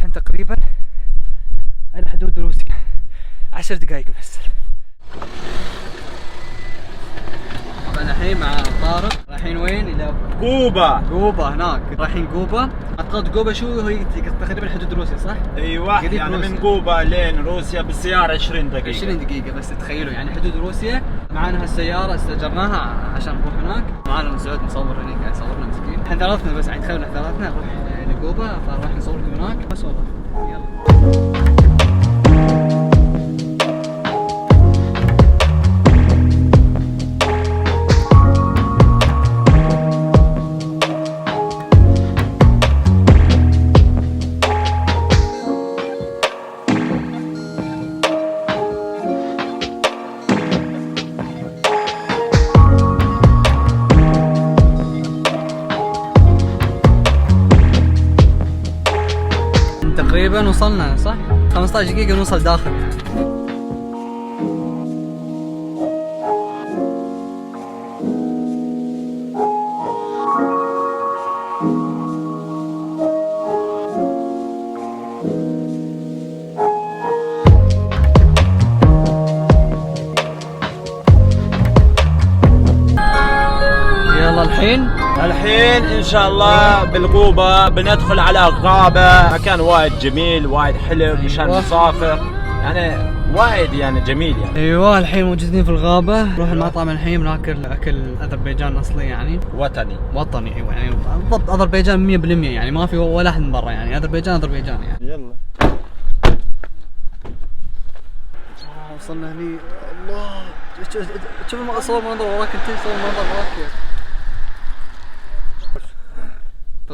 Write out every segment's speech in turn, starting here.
الحين تقريبا على حدود روسيا 10 دقايق بس. طبعا الحين مع طارق رايحين وين؟ الى قوبا هناك، رايحين قوبا. اعتقد قوبا شو هي تقريبا حدود روسيا صح؟ ايوه يعني من قوبا لين روسيا بالسيارة 20 دقيقة. 20 دقيقة بس، تخيلوا يعني حدود روسيا. معانا هالسيارة استأجرناها عشان نروح هناك. معانا مسعود مصور هناك قاعد يصورنا مسكين. احنا ثلاثنا بس، يعني تخيلوا ثلاثنا نروح لقوبا، فراح نصوركم هناك بس والله. يلا. تقريبا وصلنا صح؟ 15 دقيقة نوصل داخل يعني. يلا الحين ان شاء الله بالقوبة بندخل على غابة، مكان وايد جميل وايد حلو مشان نسافر، يعني وايد يعني جميل يعني. ايوه الحين موجودين في الغابة، نروح المطعم الحين بناكل اكل اذربيجان اصلي يعني وطني. ايوه يعني بالضبط اذربيجان 100% يعني، ما في ولا احد من برا يعني، اذربيجان يعني. يلا وصلنا هني. الله شوف صور منظر وراك، انت صور منظر وراك.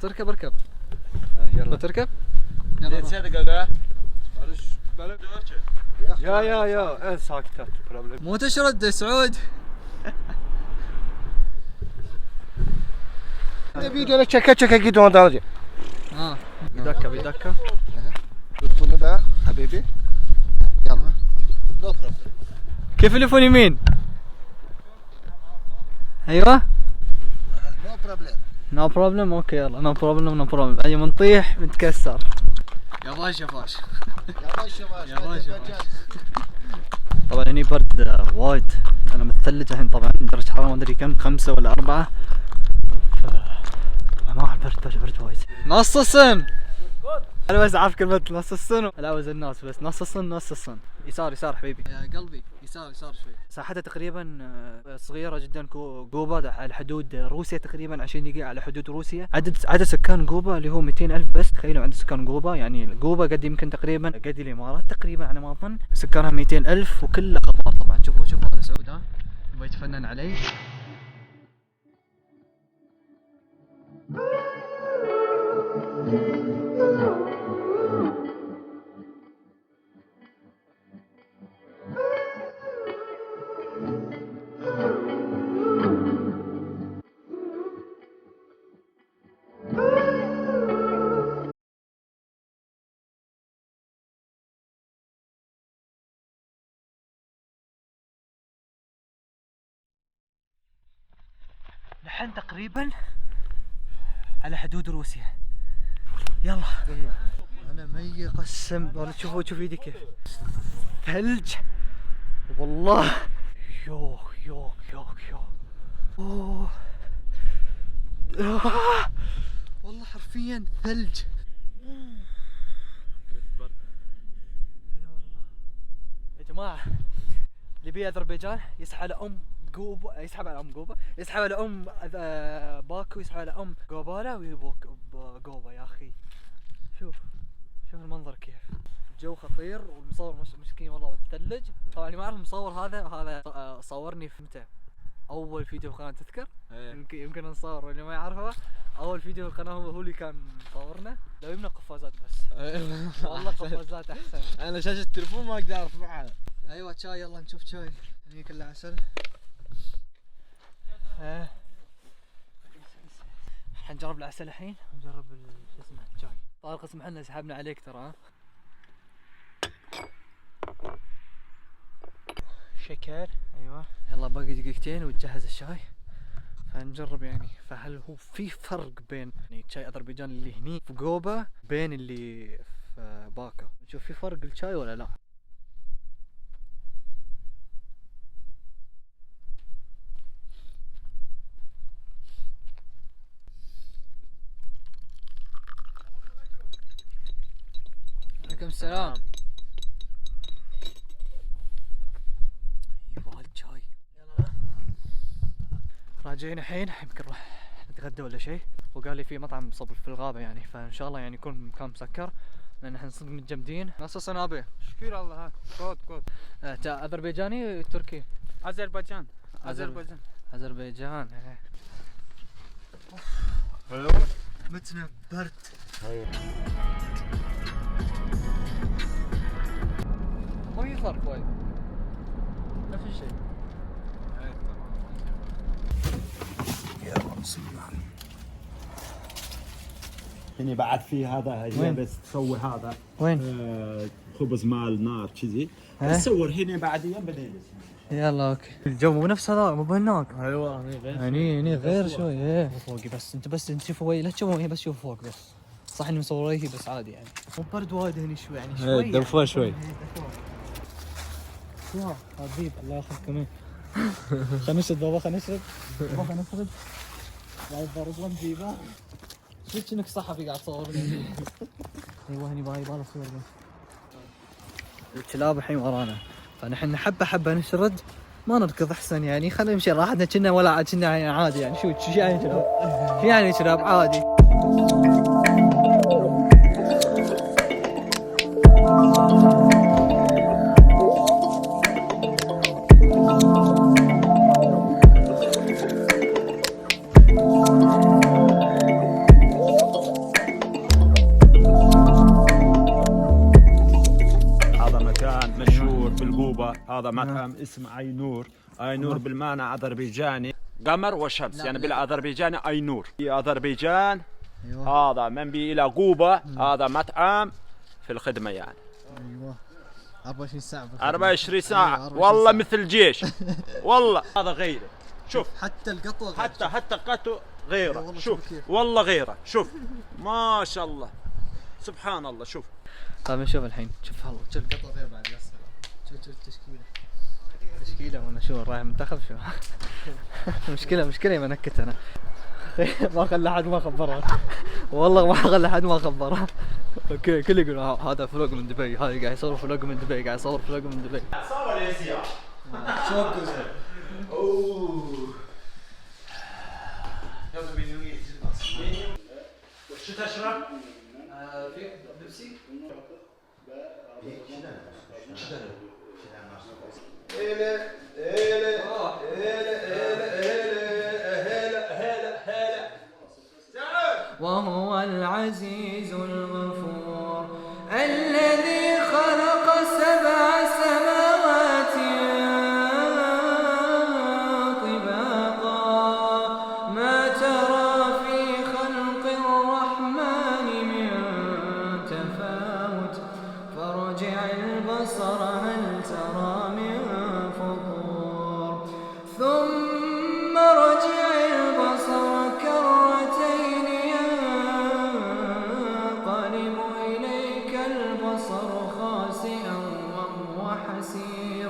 تركب اركب. يلا تركب. يلا يا ساكتة بروبلم. مو تشرد سعود. فيديو تشكك اكيد هون درجة. بيدكه تليفوني بقى حبيبي. يلا نو بروبلم. كيف اليفون يمين؟ ايوه نو بروبلم. اوكي يلا نو بروبلم. اي منطيح متكسر. يا باشا طبعا هني برد وايد، انا متثلج الحين طبعا، درجة حرارة ما ادري كم، 5 ولا 4. ما برد وايد. نص السن. انا بس عارف كلمة نص السن، الاوز الناس بس نص السن. يسار حبيبي يا قلبي، يسار شوي. مساحتها تقريبا صغيرة جدا. قوبا على حدود روسيا تقريبا 20 دقيقة على حدود روسيا. عدد سكان قوبا اللي هو 200,000 بس. تخيلوا عدد سكان قوبا، يعني قوبا قد يمكن تقريبا قد الامارات تقريبا على ما اظن. سكانها 200,000 وكلها خضار طبعا. شوفوا هذا سعود ها يبغى يتفنن علي. الحين تقريبا على حدود روسيا. يلا انا مي قسم والله. شوفوا شوف يدي كيف ثلج والله. يوك اوه والله حرفيا ثلج. يا جماعة اللي بيه اذربيجان يسحب على قوبا، يسحب على باكو، يسحب على قوبالا ويبوك قوبا. يا اخي شوف المنظر كيف، الجو خطير والمصور مسكين والله بالثلج. طبعا اللي ما يعرف المصور هذا صورني في متى اول فيديو في القناة، تذكر؟ يمكن نصور. اللي ما يعرفه اول فيديو في القناة هو اللي كان مصورنا. لو يبنا قفازات بس والله قفازات احسن. انا شاشة التليفون ما اقدر ارفعها. ايوه شاي، يلا نشوف شاي. هني كله عسل. حنجرب العسل الحين، نجرب شو اسمه شاي. طارق اسمح لنا سحبنا عليك ترى. شكر. ايوه يلا باقي دقيقتين وتجهز الشاي، فنجرب يعني. فهل هو في فرق بين يعني شاي اذربيجان اللي هني في قوبا بين اللي في باكو. نشوف في فرق الشاي ولا لا. عليكم السلام. يبغى الشاي. يلا راجعين الحين، يمكن نروح نتغدى ولا شيء. وقال لي في مطعم صبر في الغابة يعني، فإن شاء الله يعني يكون مكان مسكر لأن احنا صدق متجمدين. نصص نابي. شكرا الله. كود أذربيجاني تركي. أذربيجان. أذربيجان. ايوه متنا برد. ما في فرق وايد، نفس الشيء. يلا بسم الله. هنا بعد في هذا بس تسوي هذا وين؟ خبز مال نار كذي. ها؟ تصور هنا بعد يوم بعدين. يلا اوكي. الجو مو نفس هذا، مو بهناك. ايوه هني غير شوي. ايه فوقي بس انت شوفوا وين، لا تشوفوا هي بس شوفوا فوق بس. صح اني مصوريه بس عادي يعني. مو برد وايد هني شوي يعني شوي. دفوا شوي. شو حبيب الله ياخذكم. خلينا نشرب بابا، خلينا نشرب. بعد برد ونجيبه. شفت انك صحفي قاعد تصورني. ايوه هني باي بالا صور. الكلاب الحين ورانا، فنحن حبه نشرد ما نركض احسن يعني. خلينا نمشي راحتنا كنا ولا كنا عادي يعني. شو يعني كلاب؟ شو يعني كلاب عادي؟ هذا مطعم اسمه اينور. اينور بالمعنى اذربيجاني قمر وشمس، يعني بالاذربيجاني اينور في اذربيجان. أيوة. هذا منبي الى قوبه. هذا مطعم في الخدمه يعني. ايوه 24 ساعه 24 ساعه والله مثل جيش. والله هذا غيره. شوف حتى القطوه حتى قطو غيره. والله شوف كيف. والله غيره. شوف ما شاء الله سبحان الله. شوف طيب نشوف الحين. شوف والله شوف القطوه غير بعد يا سلام. شوف تشكيله وانا شو رايح منتخب شو. مشكله ما نكت انا. ما خلى احد ما خبره. والله ما خلى احد ما خبره. اوكي كل يقول هذا فلوق من دبي، هذا قاعد يصور فلوق من دبي، قاعد يصور فلوق من دبي. صور يا زياد. شوق اوه يلا بينويت. وش تشرب؟ في بيبسي. وهو العزيز الغفور الذي خلق 7 سماوات طباقا ما ترى في خلق الرحمن من تفاوت فارجع البصر هل ترى من فطور ثم رجع البصر كرتين ينقلب إليك البصر خاسئا وهو حسير.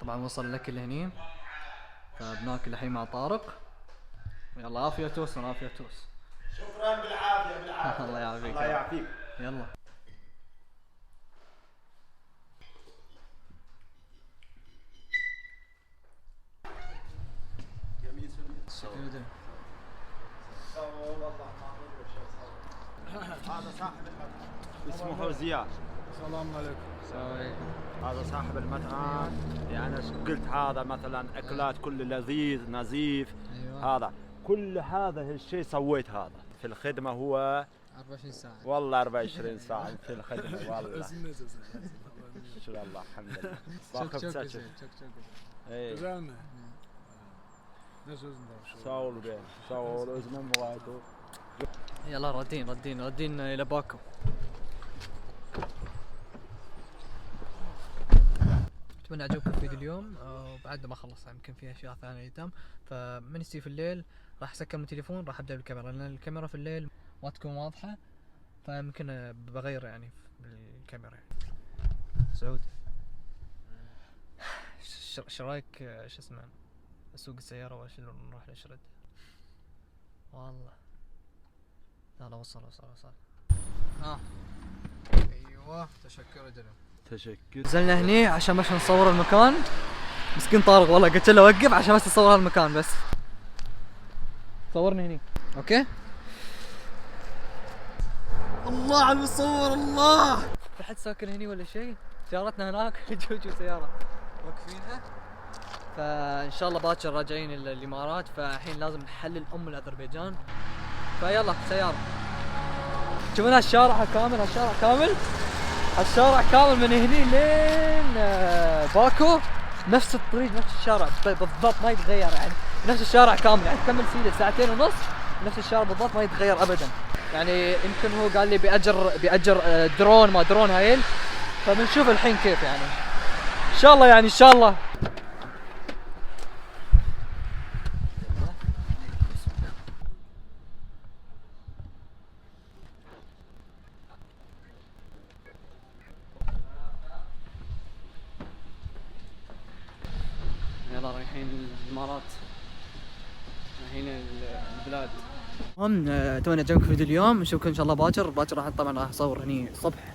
طبعا وصل لك لهني فبناكل الحين مع طارق. يلا عافية توس عافية توس. شكرا بالعافيه. الله يعافيك. الله يعافيك. يلا هذا صاحب اسمه زياد. السلام عليكم. هذا صاحب المطعم. يعني قلت هذا مثلا اكلات كل لذيذ نظيف. أيوة. هذا كل هذا الشيء سويت هذا في الخدمه. هو 24 ساعة والله 24 ساعه في الخدمه والله. شكرا الله الحمد لله. باخذ ساتر. اي صور بين صور ازمن مواعيده. يلا ردين إلى باكو. اتمنى عجبكم الفيديو اليوم. وبعد ما خلص يمكن فيها اشياء ثانيه تم. فمن يستوي في الليل راح اسكر من التليفون، راح ابدا بالكاميرا لان الكاميرا في الليل ما تكون واضحه، فيمكن بغير يعني الكاميرا. سعود ايش رايك شو اسمه اسوق السيارة ولا شنو نروح نشرد؟ والله لا وصل. ها ايوه تشكر رجل. تشكر. نزلنا هني عشان بس نصور المكان. مسكين طارق والله قلت له وقف عشان بس تصور المكان بس. صورني هني اوكي. الله على المصور الله. في حد ساكن هني ولا شيء؟ سيارتنا هناك جوجو سيارة واقفينها. فان شاء الله باكر راجعين الامارات، فالحين لازم نحلل الاذربيجان. فيلا سيارة. شوفون هالشارع كامل، هالشارع كامل من هني لين باكو نفس الطريق نفس الشارع بالضبط ما يتغير يعني نفس الشارع كامل يعني تكمل سيدة 2.5 نفس الشارع بالضبط ما يتغير ابدا يعني. يمكن هو قال لي بيأجر درون ما درون هايل، فبنشوف الحين كيف يعني ان شاء الله يعني ان شاء الله. يلا رايحين الامارات، رايحين البلاد. المهم تونا جايكم فيديو اليوم، نشوفكم ان شاء الله باكر راح اصور هني الصبح،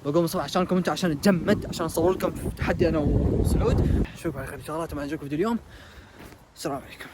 بقوم الصبح عشانكم انتم عشان نتجمد عشان اصور لكم تحدي انا وسعود. نشوفكم على خير ان شاء الله. تونا جايكم فيديو اليوم. السلام عليكم.